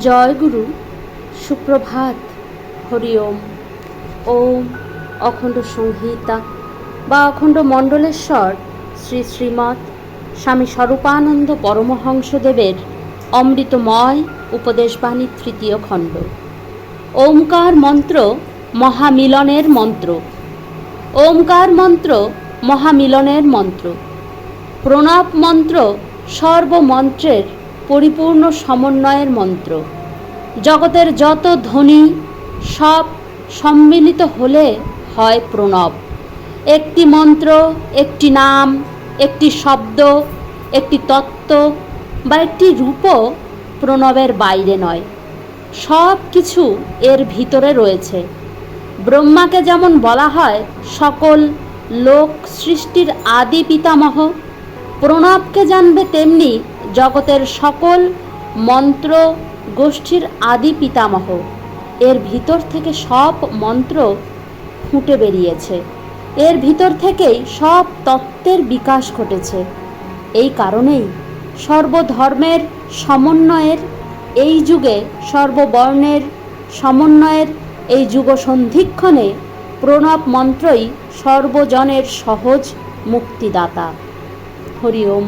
জয় গুরু, সুপ্রভাত, হরি ওম। ওম অখণ্ড সংহিতা বা অখণ্ড মণ্ডলেশ্বর শ্রী শ্রীমৎ স্বামী স্বরূপানন্দ পরমহংসদেবের অমৃতময় উপদেশবাণী তৃতীয় খণ্ড। ওমকার মন্ত্র মহামিলনের মন্ত্র। ওমকার মন্ত্র মহামিলনের মন্ত্র। প্রণব মন্ত্র সর্বমন্ত্রের পরিপূর্ণ সমন্বয়ের মন্ত্র। জগতের যত ধ্বনি সব সম্মিলিত হলে হয় প্রণব। একটি মন্ত্র, একটি নাম, একটি শব্দ, একটি তত্ত্ব বা একটি রূপও প্রণবের বাইরে নয়, সব কিছু এর ভিতরে রয়েছে। ব্রহ্মাকে যেমন বলা হয় সকল লোক সৃষ্টির আদি পিতামহ, প্রণবকে জানবে তেমনি জগতের সকল মন্ত্র গোষ্ঠীর আদি পিতামহ। এর ভিতর থেকে সব মন্ত্র ফুটে বেরিয়েছে, এর ভিতর থেকেই সব তত্ত্বের বিকাশ ঘটেছে। এই কারণেই সর্বধর্মের সমন্বয়ের এই যুগে, সর্ববর্ণের সমন্বয়ের এই যুগ সন্ধিক্ষণে প্রণব মন্ত্রই সর্বজনের সহজ মুক্তিদাতা। হরি ওম।